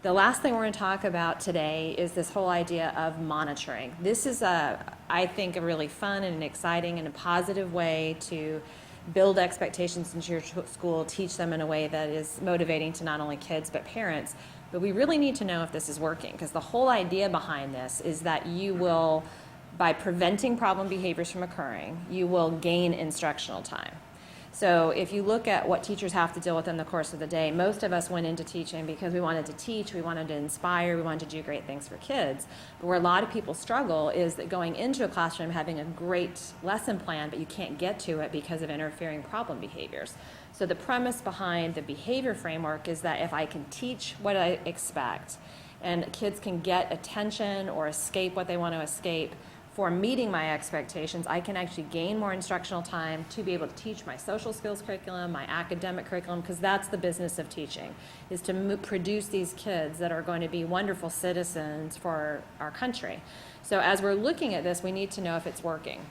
The last thing we're going to talk about today is this whole idea of monitoring. This is, I think, a really fun and exciting and a positive way to build expectations into your school, teach them in a way that is motivating to not only kids but parents. But we really need to know if this is working, because the whole idea behind this is that you will, by preventing problem behaviors from occurring, you will gain instructional time. So if you look at what teachers have to deal with in the course of the day, most of us went into teaching because we wanted to teach, we wanted to inspire, we wanted to do great things for kids. But where a lot of people struggle is that going into a classroom having a great lesson plan, but you can't get to it because of interfering problem behaviors. So the premise behind the behavior framework is that if I can teach what I expect, and kids can get attention or escape what they want to escape, for meeting my expectations, I can actually gain more instructional time to be able to teach my social skills curriculum, my academic curriculum, because that's the business of teaching, is to produce these kids that are going to be wonderful citizens for our country. So as we're looking at this, we need to know if it's working.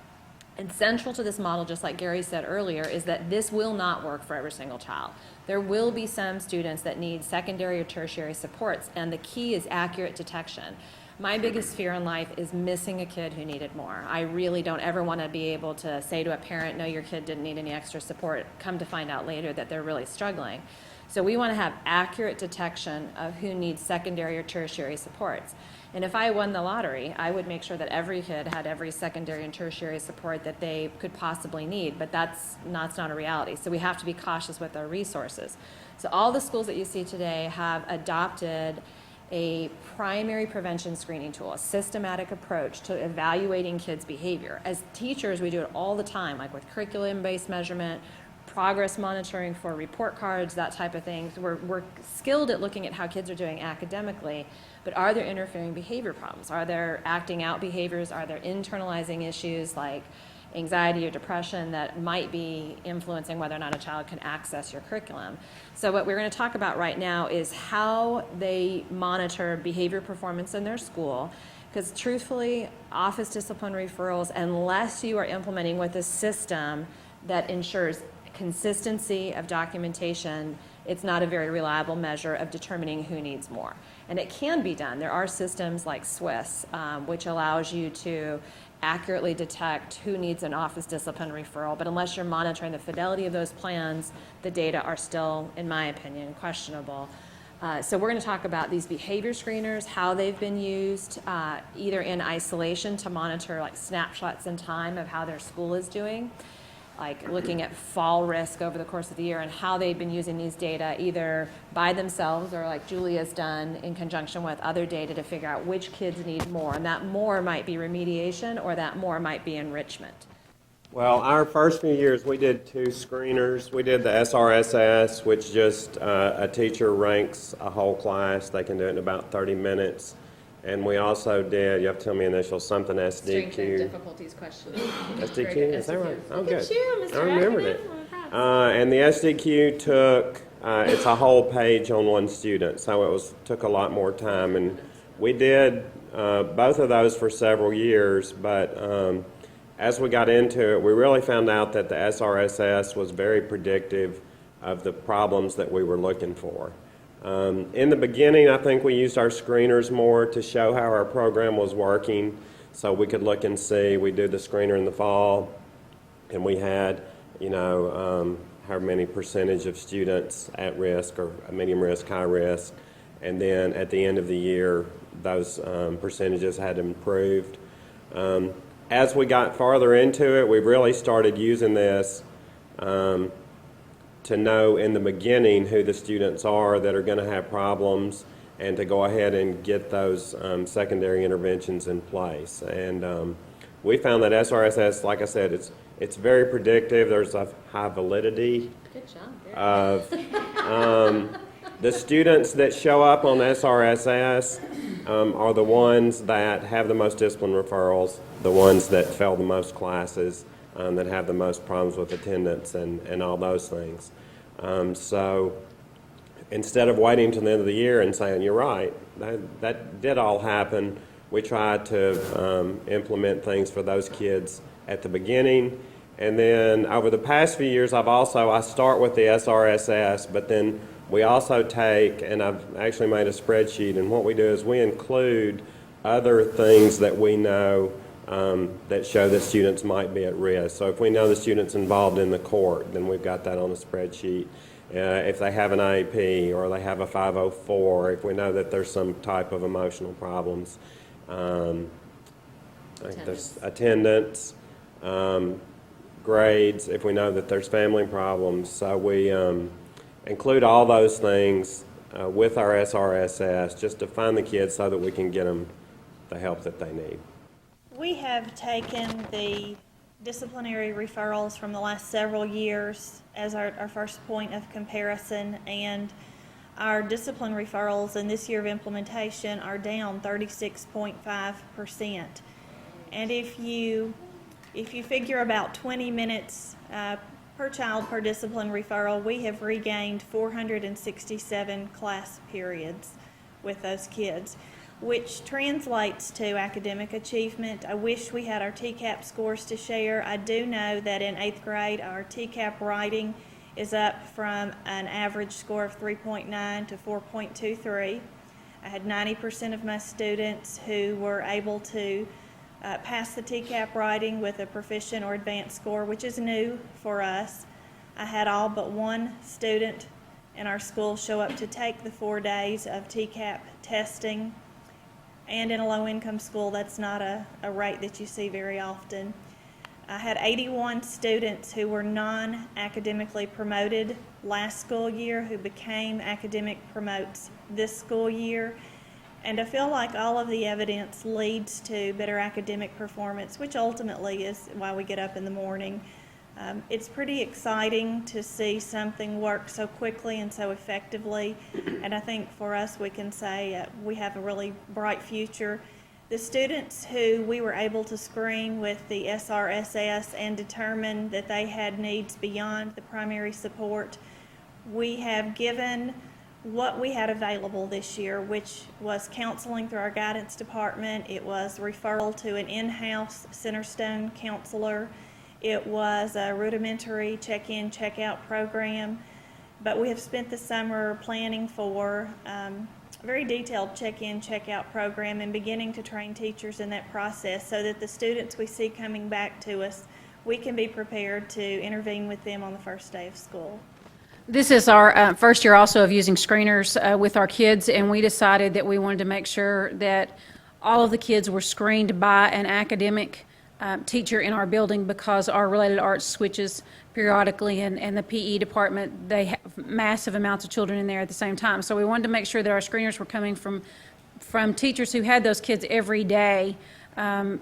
And central to this model, just like Gary said earlier, is that this will not work for every single child. There will be some students that need secondary or tertiary supports, and the key is accurate detection. My biggest fear in life is missing a kid who needed more. I really don't ever want to be able to say to a parent, no, your kid didn't need any extra support, come to find out later that they're really struggling. So we want to have accurate detection of who needs secondary or tertiary supports. And if I won the lottery, I would make sure that every kid had every secondary and tertiary support that they could possibly need, but that's not a reality. So we have to be cautious with our resources. So all the schools that you see today have adopted a primary prevention screening tool, a systematic approach to evaluating kids' behavior. As teachers, we do it all the time, like with curriculum-based measurement, progress monitoring for report cards, that type of thing. So we're skilled at looking at how kids are doing academically, but are there interfering behavior problems? Are there acting out behaviors? Are there internalizing issues like anxiety or depression that might be influencing whether or not a child can access your curriculum? So what we're going to talk about right now is how they monitor behavior performance in their school, because truthfully, office discipline referrals, unless you are implementing with a system that ensures consistency of documentation, it's not a very reliable measure of determining who needs more. And it can be done. There are systems like SWIS, which allows you to accurately detect who needs an office discipline referral, but unless you're monitoring the fidelity of those plans, the data are still, in my opinion, questionable. So we're going to talk about these behavior screeners, how they've been used, either in isolation to monitor like snapshots in time of how their school is doing, like looking at fall risk over the course of the year, and how they've been using these data either by themselves or like Julia's done in conjunction with other data to figure out which kids need more. And that more might be remediation or that more might be enrichment. Well, our first few years we did 2 screeners. We did the SRSS, which just a teacher ranks a whole class. They can do it in about 30 minutes. And we also did, you have to tell me initials, something SDQ. Strength and difficulties question. SDQ, is that right? Oh, good. You, Mr. I remembered it. Academic. And the SDQ took, it's a whole page on one student, so took a lot more time. And we did both of those for several years, but as we got into it, we really found out that the SRSS was very predictive of the problems that we were looking for. In the beginning, I think we used our screeners more to show how our program was working, so we could look and see. We did the screener in the fall, and we had, how many percentage of students at risk or medium risk, high risk, and then at the end of the year, those percentages had improved. As we got farther into it, we really started using this to know in the beginning who the students are that are going to have problems, and to go ahead and get those secondary interventions in place. And we found that SRSS, like I said, it's very predictive. There's a high validity. Good job. Of the students that show up on SRSS are the ones that have the most discipline referrals, the ones that fail the most classes, that have the most problems with attendance and all those things. So instead of waiting till the end of the year and saying, you're right, that did all happen, we tried to implement things for those kids at the beginning. And then over the past few years, I start with the SRSS, but then We also take, and I've actually made a spreadsheet, and what we do is we include other things that we know that show that students might be at risk. So if we know the student's involved in the court, then we've got that on a spreadsheet. If they have an IEP or they have a 504, if we know that there's some type of emotional problems, I think there's attendance, grades, if we know that there's family problems. So we include all those things with our SRSS just to find the kids so that we can get them the help that they need. We have taken the disciplinary referrals from the last several years as our first point of comparison, and our discipline referrals in this year of implementation are down 36.5%. And if you figure about 20 minutes per child per discipline referral, we have regained 467 class periods with those kids, which translates to academic achievement. I wish we had our TCAP scores to share. I do know that in 8th grade, our TCAP writing is up from an average score of 3.9 to 4.23. I had 90% of my students who were able to pass the TCAP writing with a proficient or advanced score, which is new for us. I had all but one student in our school show up to take the 4 days of TCAP testing. And in a low-income school, that's not a rate that you see very often. I had 81 students who were non-academically promoted last school year who became academic promotes this school year. And I feel like all of the evidence leads to better academic performance, which ultimately is why we get up in the morning. It's pretty exciting to see something work so quickly and so effectively, and I think for us we can say we have a really bright future. The students who we were able to screen with the SRSS and determine that they had needs beyond the primary support, we have given what we had available this year, which was counseling through our guidance department. It was referral to an in-house Centerstone counselor. It was a rudimentary check-in, check-out program, but we have spent the summer planning for a very detailed check-in, check-out program and beginning to train teachers in that process so that the students we see coming back to us, we can be prepared to intervene with them on the first day of school. This is our first year also of using screeners with our kids, and we decided that we wanted to make sure that all of the kids were screened by an academic teacher in our building because our related arts switches periodically, and the PE department, they have massive amounts of children in there at the same time. So we wanted to make sure that our screeners were coming from teachers who had those kids every day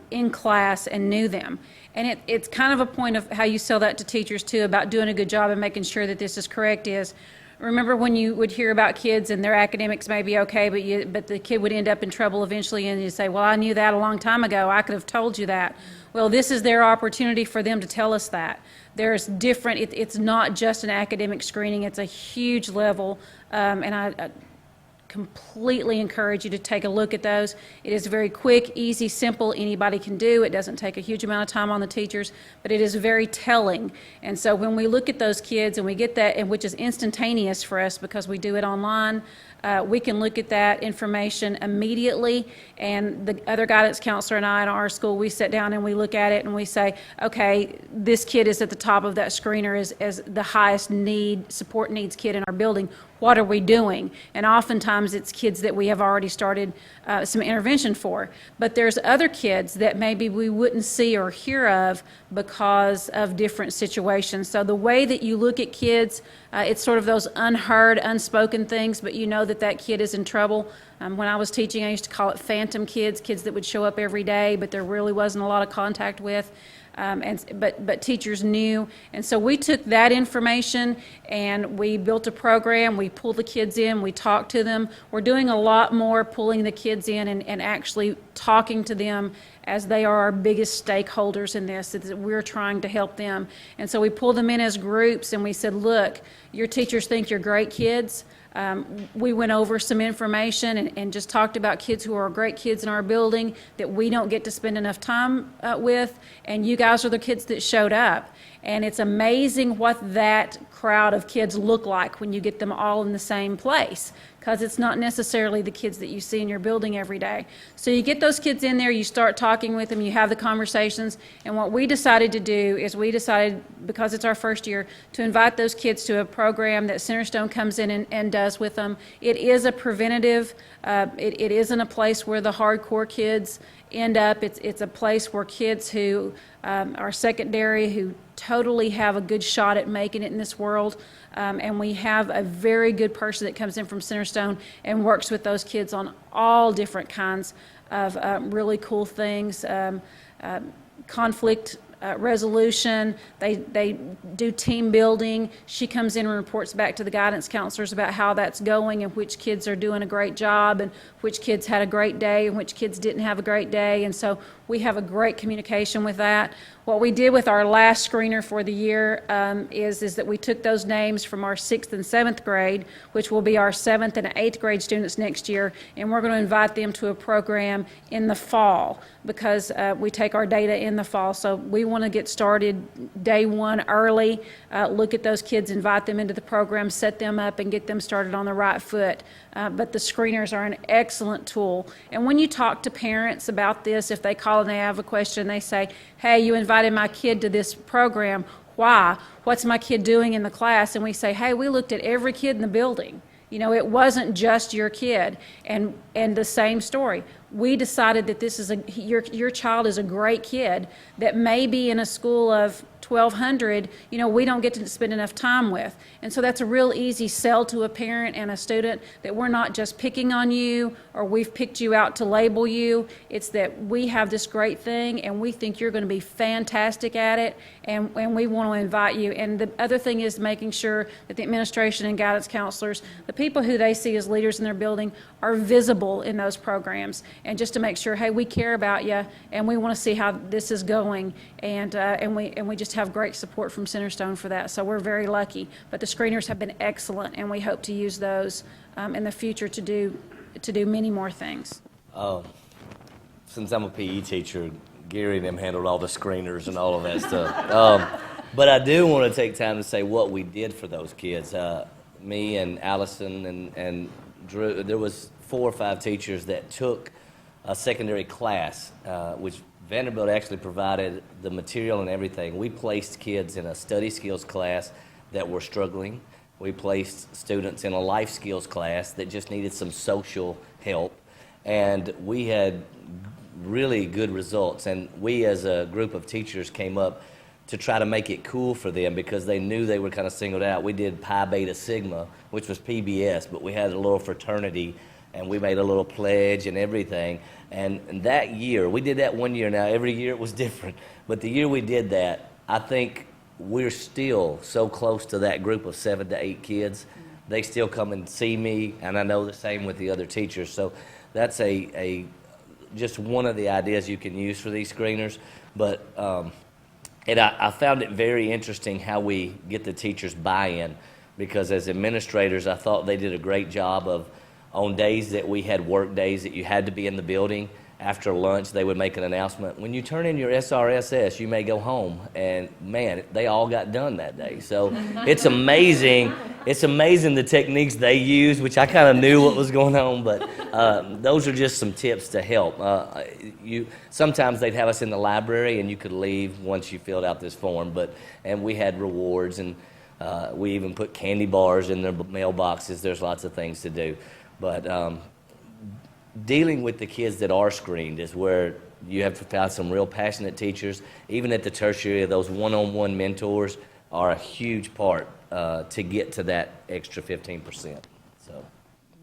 in class and knew them. And it's kind of a point of how you sell that to teachers too about doing a good job and making sure that this is correct is, remember when you would hear about kids and their academics may be okay, but the kid would end up in trouble eventually, and you say, well, I knew that a long time ago. I could have told you that. Well, this is their opportunity for them to tell us that. There's different, it's not just an academic screening. It's a huge level, and I completely encourage you to take a look at those. It is very quick, easy, simple. Anybody can do. It doesn't take a huge amount of time on the teachers, but it is very telling. And so when we look at those kids and we get that, and which is instantaneous for us because we do it online, we can look at that information immediately, and the other guidance counselor and I in our school, we sit down and we look at it and we say, okay, this kid is at the top of that screener as the highest support needs kid in our building. What are we doing? And oftentimes it's kids that we have already started some intervention for. But there's other kids that maybe we wouldn't see or hear of because of different situations. So the way that you look at kids, it's sort of those unheard, unspoken things, but you know that kid is in trouble. When I was teaching, I used to call it phantom kids that would show up every day, but there really wasn't a lot of contact with. But teachers knew, and so we took that information and we built a program. We pulled the kids in, we talked to them. We're doing a lot more pulling the kids in and actually talking to them as they are our biggest stakeholders in this. We're trying to help them, and so we pulled them in as groups and we said, look, your teachers think you're great kids. We went over some information and just talked about kids who are great kids in our building that we don't get to spend enough time with, and you guys are the kids that showed up. And it's amazing what that crowd of kids look like when you get them all in the same place, because it's not necessarily the kids that you see in your building every day. So you get those kids in there, you start talking with them, you have the conversations, and what we decided to do is because it's our first year, to invite those kids to a program that Centerstone comes in and does with them. It is a preventative, it isn't a place where the hardcore kids end up. It's a place where kids who are secondary, who totally have a good shot at making it in this world, and we have a very good person that comes in from Centerstone and works with those kids on all different kinds of really cool things, conflict resolution. They do team building. She comes in and reports back to the guidance counselors about how that's going and which kids are doing a great job and which kids had a great day and which kids didn't have a great day. And so we have a great communication with that. What we did with our last screener for the year is that we took those names from our 6th and 7th grade, which will be our 7th and 8th grade students next year, and we're going to invite them to a program in the fall, because we take our data in the fall. So we want to get started day one early, look at those kids, invite them into the program, set them up, and get them started on the right foot. But the screeners are an excellent tool. And when you talk to parents about this, if they call and they have a question, they say, hey, you invited my kid to this program. Why? What's my kid doing in the class? And we say, hey, we looked at every kid in the building. You know, it wasn't just your kid. And the same story. We decided that this is your child is a great kid that may be in a school of 1,200, you know, we don't get to spend enough time with. And so that's a real easy sell to a parent and a student, that we're not just picking on you or we've picked you out to label you. It's that we have this great thing and we think you're going to be fantastic at it, and we want to invite you. And the other thing is making sure that the administration and guidance counselors, the people who they see as leaders in their building, are visible in those programs, and just to make sure, hey, we care about you and we want to see how this is going, and we just have great support from Centerstone for that. So we're very lucky. But the screeners have been excellent, and we hope to use those in the future to do many more things. Since I'm a PE teacher, Gary and them handled all the screeners and all of that stuff. But I do want to take time to say what we did for those kids. Me and Allison and Drew, there was 4 or 5 teachers that took a secondary class, which Vanderbilt actually provided the material and everything. We placed kids in a study skills class that were struggling. We placed students in a life skills class that just needed some social help. And we had really good results. And we as a group of teachers came up to try to make it cool for them, because they knew they were kind of singled out. We did Pi Beta Sigma, which was PBS, but we had a little fraternity, and we made a little pledge and everything. And that year, we did that one year. Now, every year it was different, but the year we did that, I think we're still so close to that group of 7 to 8 kids. They still come and see me, and I know the same with the other teachers. So that's just one of the ideas you can use for these screeners. But and I found it very interesting how we get the teachers buy-in, because as administrators, I thought they did a great job of, on days that we had work days that you had to be in the building, after lunch they would make an announcement, when you turn in your SRSS, you may go home. And man, they all got done that day. So it's amazing. It's amazing the techniques they use, which I kind of knew what was going on, but those are just some tips to help. Sometimes they'd have us in the library and you could leave once you filled out this form, and we had rewards, and we even put candy bars in their mailboxes. There's lots of things to do. But dealing with the kids that are screened is where you have to find some real passionate teachers. Even at the tertiary, those one-on-one mentors are a huge part to get to that extra 15%. So,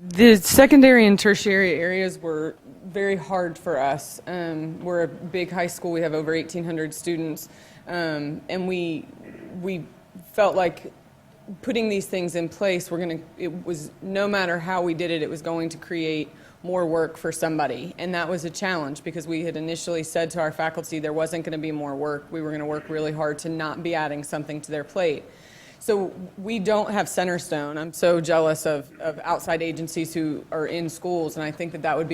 the secondary and tertiary areas were very hard for us. We're a big high school. We have over 1,800 students, and we felt like putting these things in place, it was, no matter how we did it, it was going to create more work for somebody. And that was a challenge, because we had initially said to our faculty there wasn't going to be more work. We were going to work really hard to not be adding something to their plate. So we don't have Centerstone. I'm so jealous of outside agencies who are in schools, and I think that would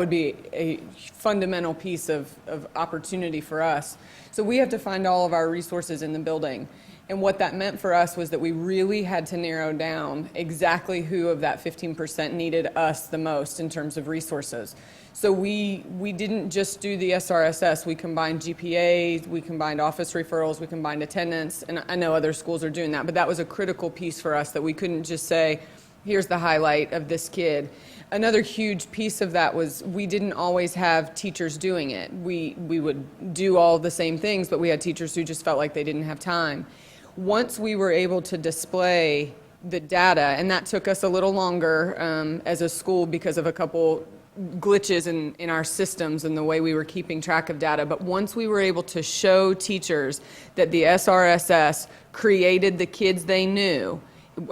be a fundamental piece of opportunity for us. So we have to find all of our resources in the building. And what that meant for us was that we really had to narrow down exactly who of that 15% needed us the most in terms of resources. So we didn't just do the SRSS. We combined GPA, we combined office referrals, we combined attendance, and I know other schools are doing that, but that was a critical piece for us, that we couldn't just say, here's the highlight of this kid. Another huge piece of that was we didn't always have teachers doing it. We would do all the same things, but we had teachers who just felt like they didn't have time. Once we were able to display the data, and that took us a little longer as a school because of a couple glitches in our systems and the way we were keeping track of data, but once we were able to show teachers that the SRSS created the kids they knew,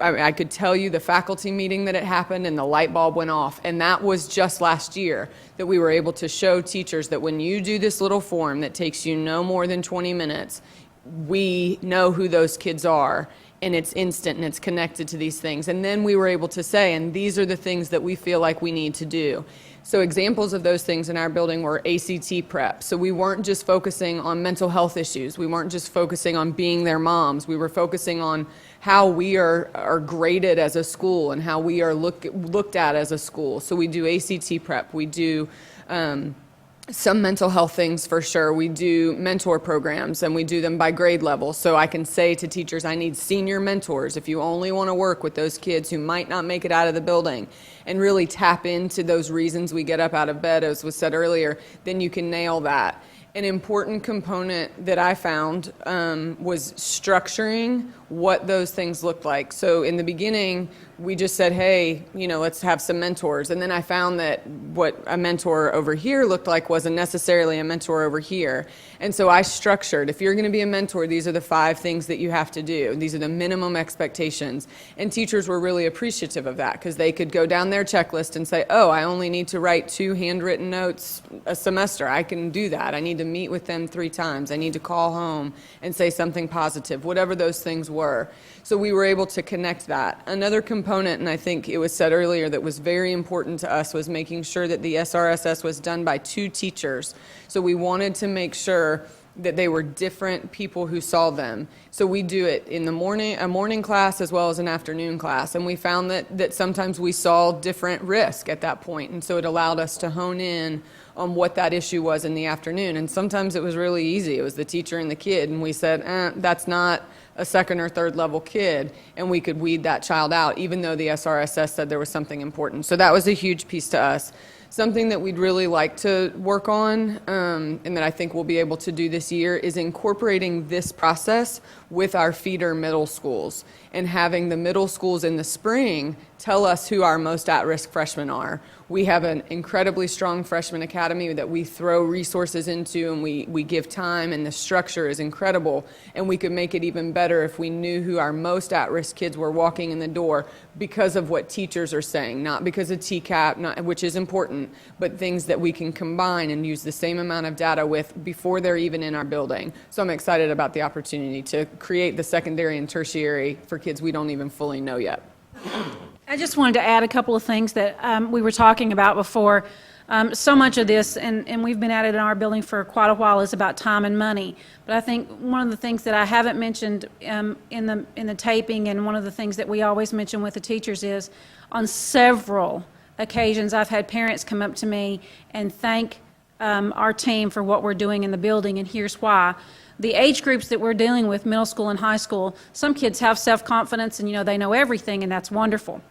I could tell you the faculty meeting that it happened and the light bulb went off, and that was just last year, that we were able to show teachers that when you do this little form that takes you no more than 20 minutes, we know who those kids are, and it's instant and it's connected to these things. And then we were able to say, and these are the things that we feel like we need to do. So examples of those things in our building were ACT prep. So we weren't just focusing on mental health issues. We weren't just focusing on being their moms. We were focusing on how we are graded as a school and how we are looked at as a school. So we do ACT prep. We do some mental health things for sure. We do mentor programs, and we do them by grade level. So I can say to teachers, I need senior mentors. If you only want to work with those kids who might not make it out of the building and really tap into those reasons we get up out of bed, as was said earlier, then you can nail that. An important component that I found was structuring what those things looked like. So in the beginning, we just said, hey, let's have some mentors. And then I found that what a mentor over here looked like wasn't necessarily a mentor over here. And so I structured, if you're going to be a mentor, these are the 5 things that you have to do. These are the minimum expectations. And teachers were really appreciative of that because they could go down their checklist and say, oh, I only need to write 2 handwritten notes a semester. I can do that. I need to meet with them 3 times. I need to call home and say something positive, whatever those things were. So we were able to connect that. Another component, and I think it was said earlier, that was very important to us was making sure that the SRSS was done by 2 teachers. So we wanted to make sure that they were different people who saw them. So we do it in the morning, a morning class as well as an afternoon class. And we found that sometimes we saw different risk at that point. And so it allowed us to hone in on what that issue was in the afternoon. And sometimes it was really easy. It was the teacher and the kid. And we said, that's not a 2nd or 3rd level kid. And we could weed that child out, even though the SRSS said there was something important. So that was a huge piece to us. Something that we'd really like to work on, and that I think we'll be able to do this year, is incorporating this process with our feeder middle schools and having the middle schools in the spring tell us who our most at-risk freshmen are. We have an incredibly strong freshman academy that we throw resources into, and we give time, and the structure is incredible. And we could make it even better if we knew who our most at-risk kids were walking in the door because of what teachers are saying, not because of TCAP, which is important, but things that we can combine and use the same amount of data with before they're even in our building. So I'm excited about the opportunity to create the secondary and tertiary for kids we don't even fully know yet. I just wanted to add a couple of things that we were talking about before. So much of this, and we've been at it in our building for quite a while, is about time and money. But I think one of the things that I haven't mentioned in the taping, and one of the things that we always mention with the teachers, is on several occasions I've had parents come up to me and thank our team for what we're doing in the building, and here's why. The age groups that we're dealing with, middle school and high school, some kids have self-confidence and they know everything, and that's wonderful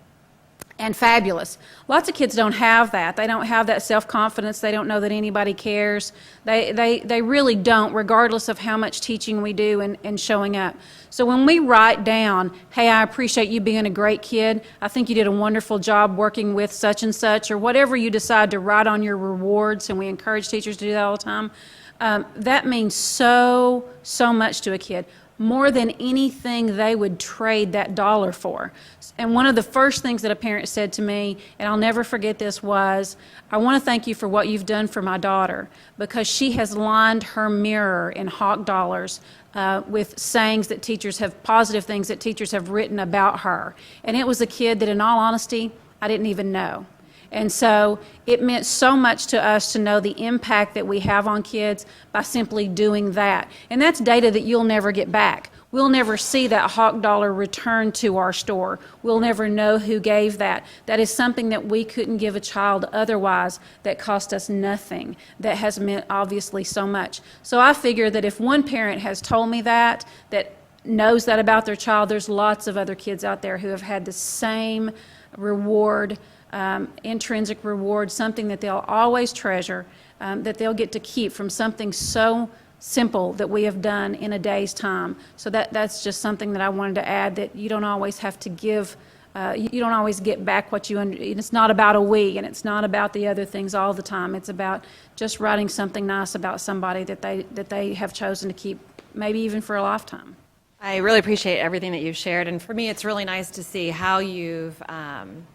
and fabulous. Lots of kids don't have that. They don't have that self-confidence. They don't know that anybody cares. They really don't, regardless of how much teaching we do and showing up. So when we write down, hey, I appreciate you being a great kid, I think you did a wonderful job working with such and such, or whatever you decide to write on your rewards, and we encourage teachers to do that all the time, that means so much to a kid. more than anything they would trade that dollar for. And one of the first things that a parent said to me, and I'll never forget this, was, I want to thank you for what you've done for my daughter, because she has lined her mirror in Hawk dollars with sayings that teachers have, positive things that teachers have written about her. And it was a kid that, in all honesty, I didn't even know. And so it meant so much to us to know the impact that we have on kids by simply doing that. And that's data that you'll never get back. We'll never see that Hawk dollar return to our store. We'll never know who gave that. That is something that we couldn't give a child otherwise, that cost us nothing, that has meant obviously so much. So I figure that if one parent has told me that knows that about their child, there's lots of other kids out there who have had the same reward, intrinsic reward, something that they'll always treasure, that they'll get to keep from something so simple that we have done in a day's time. So that's just something that I wanted to add, that you don't always have to give, you don't always get back what you, it's not about a we, and it's not about the other things all the time. It's about just writing something nice about somebody that they have chosen to keep, maybe even for a lifetime. I really appreciate everything that you've shared, and for me, it's really nice to see how you've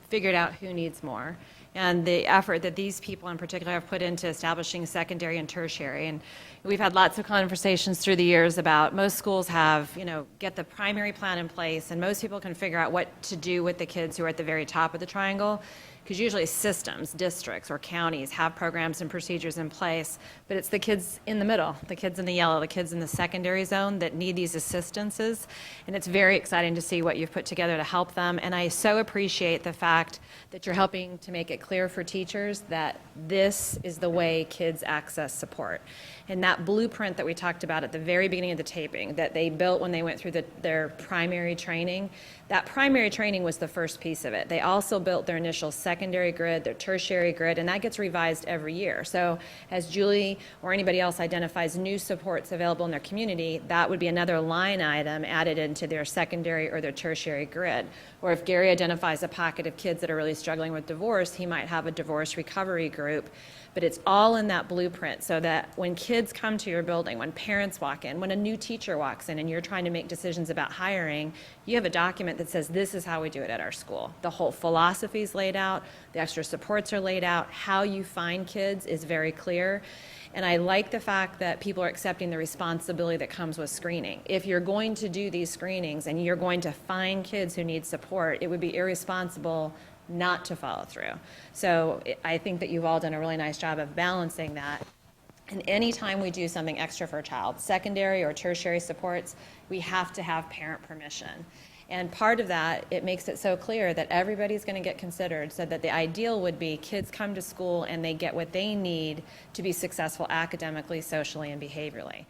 figured out who needs more, and the effort that these people in particular have put into establishing secondary and tertiary. And we've had lots of conversations through the years about, most schools have, get the primary plan in place, and most people can figure out what to do with the kids who are at the very top of the triangle, because usually systems, districts, or counties have programs and procedures in place, but it's the kids in the middle, the kids in the yellow, the kids in the secondary zone that need these assistances, and it's very exciting to see what you've put together to help them. And I so appreciate the fact that you're helping to make it clear for teachers that this is the way kids access support. And that blueprint that we talked about at the very beginning of the taping, that they built when they went through their primary training, that primary training was the first piece of it. They also built their initial secondary grid, their tertiary grid, and that gets revised every year. So as Julie or anybody else identifies new supports available in their community, that would be another line item added into their secondary or their tertiary grid. Or if Gary identifies a pocket of kids that are really struggling with divorce, he might have a divorce recovery group. But it's all in that blueprint, so that when kids come to your building, when parents walk in, when a new teacher walks in and you're trying to make decisions about hiring, you have a document that says, this is how we do it at our school. The whole philosophy is laid out, the extra supports are laid out, how you find kids is very clear. And I like the fact that people are accepting the responsibility that comes with screening. If you're going to do these screenings and you're going to find kids who need support, it would be irresponsible not to follow through. So I think that you've all done a really nice job of balancing that. And anytime we do something extra for a child, secondary or tertiary supports, we have to have parent permission. And part of that, it makes it so clear that everybody's going to get considered, so that the ideal would be kids come to school and they get what they need to be successful academically, socially, and behaviorally.